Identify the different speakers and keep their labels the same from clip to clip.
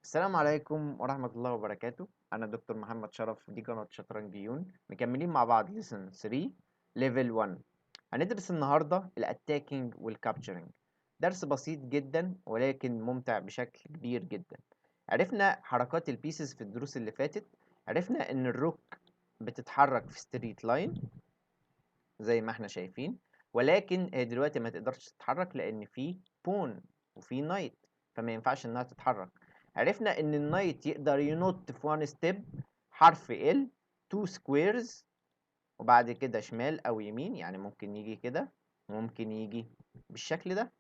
Speaker 1: السلام عليكم ورحمة الله وبركاته. أنا دكتور محمد شرف، دي قناة شطرنج يون. مكملين مع بعض ليسن 3 ليفل 1. هندرس النهاردة الاتاكينج والكابتشرنج. درس بسيط جدا ولكن ممتع بشكل كبير جدا. عرفنا حركات البيسز في الدروس اللي فاتت. عرفنا إن الروك بتتحرك في ستريت لاين زي ما احنا شايفين، ولكن هي دلوقتي ما تقدرش تتحرك لأن في بون وفي نايت، فما ينفعش إنها تتحرك. عرفنا ان النايت يقدر ينط في وان ستيب حرف ال 2 سكويرز، وبعد كده شمال او يمين، يعني ممكن يجي كده وممكن يجي بالشكل ده.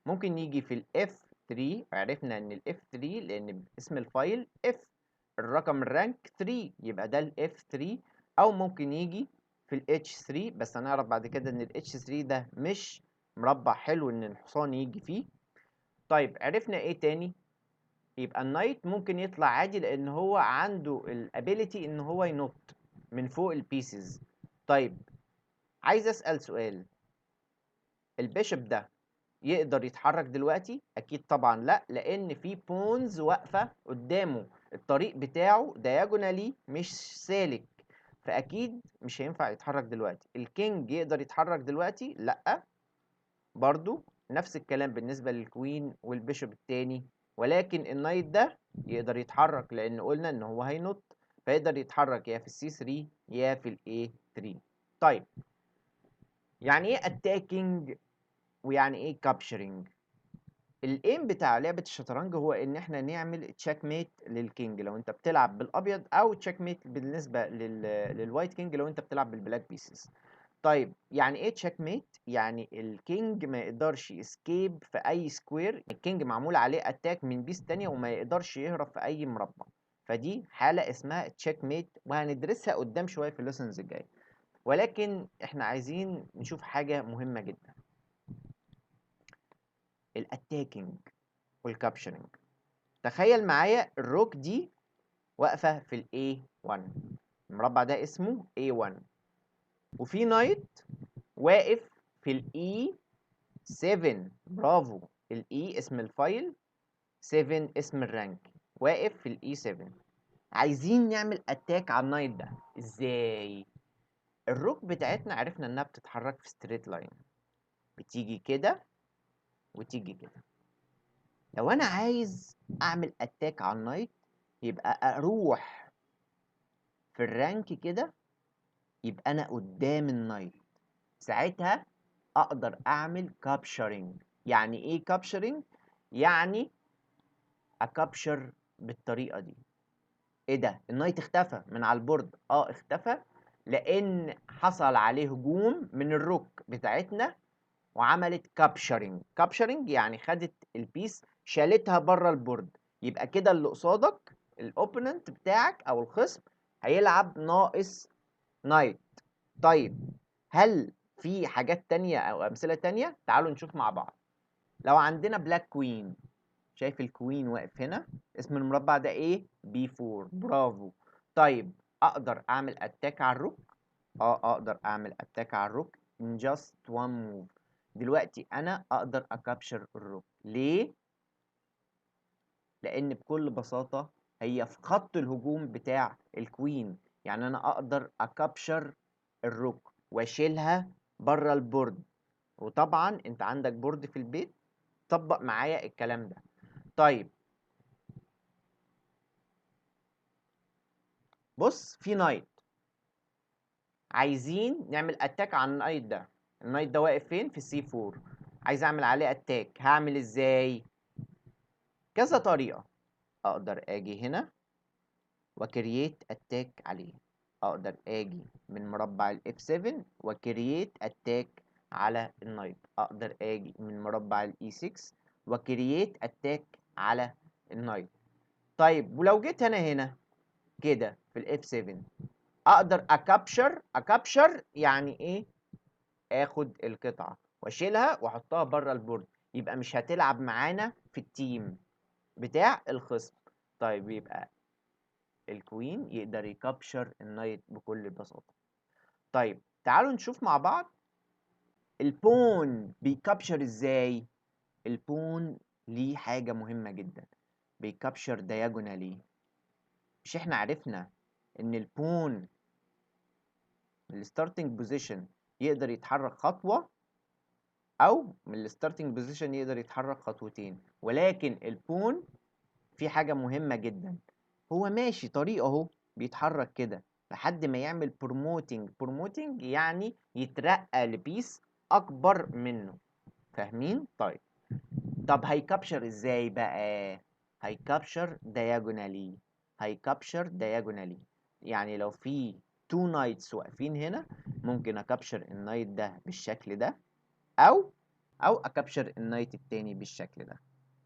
Speaker 1: ممكن يجي في الاف 3. عرفنا ان الاف 3 لان اسم الفايل اف، الرقم الرانك 3، يبقى ده الاف 3. او ممكن يجي في الاتش 3، بس هنعرف بعد كده ان الاتش 3 ده مش مربع حلو ان الحصان يجي فيه. طيب عرفنا ايه تاني؟ يبقى النايت ممكن يطلع عادي لان هو عنده الابيليتي ان هو ينط من فوق البيسز. طيب عايز اسال سؤال، البيشوب ده يقدر يتحرك دلوقتي؟ اكيد طبعا لا، لان في بونز واقفه قدامه، الطريق بتاعه دايجونالي مش سالك، فاكيد مش هينفع يتحرك دلوقتي. الكينج يقدر يتحرك دلوقتي؟ لا، برضو نفس الكلام بالنسبة للكوين والبيشوب التاني. ولكن النايت ده يقدر يتحرك لأن قلنا إن هو هينط، فيقدر يتحرك يا في السي 3 يا في الاي 3. طيب يعني ايه اتاكينج ويعني ايه كابشرنج؟ الايم بتاع لعبة الشطرنج هو ان احنا نعمل تشيك ميت للكينج لو انت بتلعب بالابيض، او تشيك ميت بالنسبة للوايت كينج لو انت بتلعب بالبلاك بيسز. طيب يعني ايه تشيك ميت؟ يعني الكينج ما يقدرش يسكيب في اي سكوير، الكينج معمول عليه اتاك من بيس تانية وما يقدرش يهرب في اي مربع، فدي حالة اسمها تشيك ميت وهندرسها قدام شوية في الليسنز الجاي. ولكن احنا عايزين نشوف حاجة مهمة جدا، الاتاكينج والكابشننج. تخيل معايا الروك دي واقفة في الاي 1، المربع ده اسمه A1، وفي نايت واقف في الاي 7. برافو، الاي اسم الفايل، 7 اسم الرانك، واقف في الاي 7. عايزين نعمل اتاك على النايت ده ازاي؟ الروك بتاعتنا عرفنا انها بتتحرك في ستريت لاين، بتيجي كده وتيجي كده. لو انا عايز اعمل اتاك على النايت، يبقى اروح في الرانك كده، يبقى انا قدام النايت، ساعتها اقدر اعمل كابشرنج. يعني ايه كابشرنج؟ يعني اكابشر بالطريقه دي. ايه ده؟ النايت اختفى من على البورد. اختفى لان حصل عليه هجوم من الروك بتاعتنا وعملت كابشرنج. كابشرنج يعني خدت البيس شالتها بره البورد. يبقى كده اللي قصادك الاوبوننت بتاعك او الخصم هيلعب ناقص نايت. طيب هل في حاجات تانية او امثله تانية؟ تعالوا نشوف مع بعض. لو عندنا بلاك كوين، شايف الكوين واقف هنا، اسم المربع ده ايه؟ بي 4. برافو. طيب اقدر اعمل اتاك على الروك؟ اقدر اعمل اتاك على الروك in just one move. دلوقتي انا اقدر اكابشر الروك. ليه؟ لان بكل بساطة هي في خط الهجوم بتاع الكوين، يعني انا اقدر اكابشر الروك واشيلها بره البورد. وطبعا انت عندك بورد في البيت، طبق معايا الكلام ده. طيب بص، في نايت، عايزين نعمل اتاك على النايت ده. النايت ده واقف فين؟ في السي 4. عايز اعمل عليه اتاك، هعمل ازاي؟ كذا طريقة. اقدر اجي هنا وكرييت اتاك عليه، اقدر اجي من مربع الاف 7 وكرييت اتاك على النايت، اقدر اجي من مربع الاي 6 وكرييت اتاك على النايت. طيب ولو جيت انا هنا كده في الاف 7، اقدر اكابشر يعني ايه؟ اخد القطعه واشيلها واحطها بره البورد، يبقى مش هتلعب معانا في التيم بتاع الخصم. طيب يبقى الكوين يقدر يكابشر النايت بكل بساطه. طيب تعالوا نشوف مع بعض البون بيكابشر ازاي. البون ليه حاجه مهمه جدا، بيكابشر diagonally. مش احنا عرفنا ان البون الستارتنج بوزيشن يقدر يتحرك خطوة، او من الستارتنج بوزيشن يقدر يتحرك خطوتين، ولكن البون في حاجة مهمة جدا، هو ماشي طريق اهو بيتحرك كده لحد ما يعمل بروموتنج يعني يترقى لبيس اكبر منه. فاهمين؟ طب هيكابشر ازاي بقى؟ هيكابشر diagonally. يعني لو في تو نايتس واقفين هنا، ممكن اكابشر النايت ده بالشكل ده، او اكابشر النايت التاني بالشكل ده.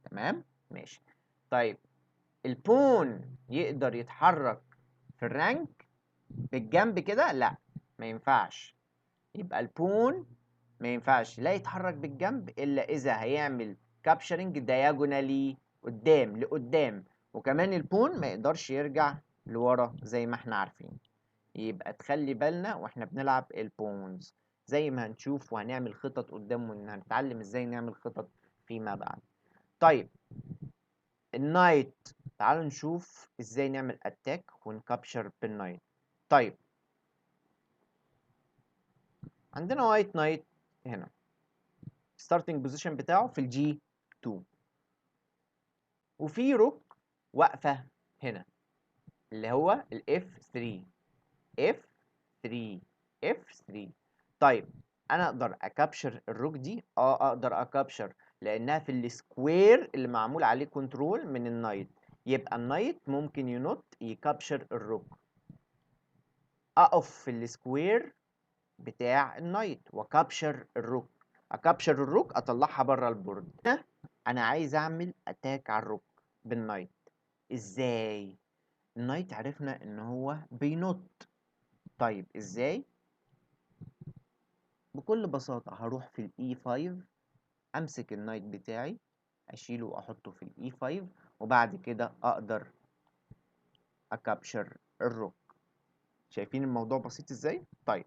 Speaker 1: تمام؟ ماشي. طيب البون يقدر يتحرك في الرانك بالجنب كده؟ لا، ما ينفعش. يبقى البون ما ينفعش لا يتحرك بالجنب الا اذا هيعمل كابشرنج دايجونالي لقدام، وكمان البون ما يقدرش يرجع لورا زي ما احنا عارفين. يبقى تخلي بالنا واحنا بنلعب البونز، زي ما هنشوف وهنعمل خطط قدام، وهنتعلم ازاي نعمل خطط فيما بعد. طيب النايت، تعالوا نشوف ازاي نعمل اتاك ونكابشر بالنايت. طيب عندنا وايت نايت هنا، ستارتنج بوزيشن بتاعه في الجي 2، وفي روك واقفه هنا اللي هو الاف 3 اف 3 اف 3. طيب انا اقدر اكابشر الروك دي؟ اقدر اكابشر، لانها في السكوير اللي معمول عليه كنترول من النايت. يبقى النايت ممكن ينط يكابشر الروك، اقف في السكوير بتاع النايت وكابشر الروك، اكابشر الروك اطلعها بره البورد. انا عايز اعمل اتاك على الروك بالنايت. ازاي؟ النايت عرفنا ان هو بينط. طيب ازاي؟ بكل بساطة هروح في الاي 5، امسك النايت بتاعي اشيله واحطه في الاي 5، وبعد كده اقدر اكابشر الروك. شايفين الموضوع بسيط ازاي؟ طيب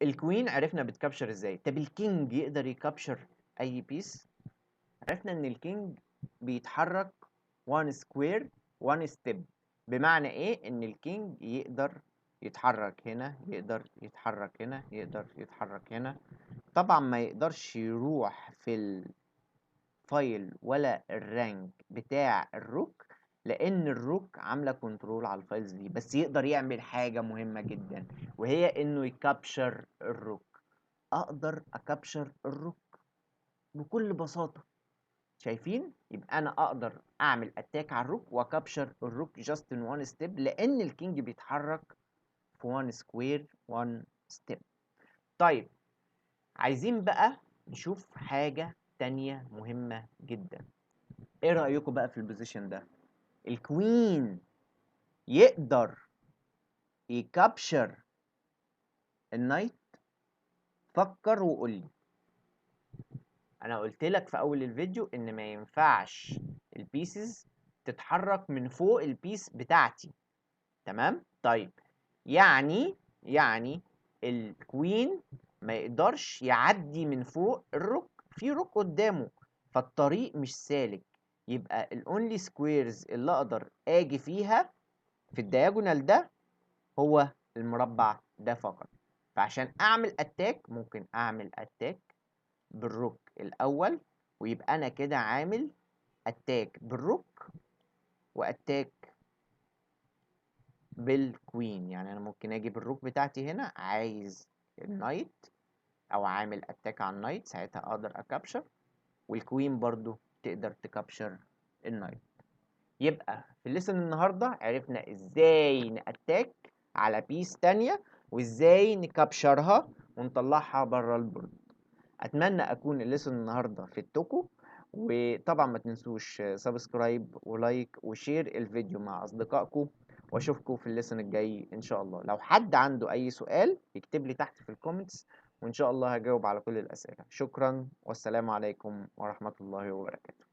Speaker 1: الكوين عرفنا بتكابشر ازاي. طب الكينج يقدر يكابشر اي بيس؟ عرفنا ان الكينج بيتحرك 1 سكوير 1 ستيب. بمعنى ايه؟ ان الكينج يقدر يتحرك هنا، يقدر يتحرك هنا، يقدر يتحرك هنا. طبعا ما يقدرش يروح في الفايل ولا الرانك بتاع الروك، لان الروك عامله كنترول على الفايلز دي، بس يقدر يعمل حاجه مهمه جدا، وهي انه يكابشر الروك. اقدر اكابشر الروك بكل بساطه. شايفين؟ يبقى انا اقدر اعمل اتاك على الروك واكابشر الروك جاست ان وان ستيب، لان الكينج بيتحرك في 1 سكوير 1 ستيب. طيب عايزين بقى نشوف حاجة تانية مهمة جدا. ايه رأيكم بقى في البوزيشن ده؟ الكوين يقدر يكابشر النايت؟ فكر وقول لي. انا قلت لك في اول الفيديو ان ما ينفعش البيسز تتحرك من فوق البيس بتاعتي. تمام؟ طيب يعني الكوين ما يقدرش يعدي من فوق الروك، في روك قدامه، فالطريق مش سالك. يبقى الاونلي سكويرز اللي اقدر اجي فيها في الدياجونال ده هو المربع ده فقط. فعشان اعمل اتاك ممكن اعمل اتاك بالروك الاول، ويبقى انا كده عامل اتاك بالروك واتاك بالكوين. يعني انا ممكن اجي بالروك بتاعتي هنا عايز النايت، او عامل اتاك على النايت، ساعتها اقدر اكابشر، والكوين برضو تقدر تكابشر النايت. يبقى في الليسن النهارده عرفنا ازاي ناتاك على بيس تانية، وازاي نكابشرها ونطلعها بره البورد. اتمنى اكون الليسن النهارده فدتكم، وطبعا ما تنسوش سبسكرايب ولايك وشير الفيديو مع اصدقائكم، واشوفكم في الليسن الجاي ان شاء الله. لو حد عنده اي سؤال يكتب لي تحت في الكومنتس، وان شاء الله هجاوب على كل الاسئله. شكرا والسلام عليكم ورحمه الله وبركاته.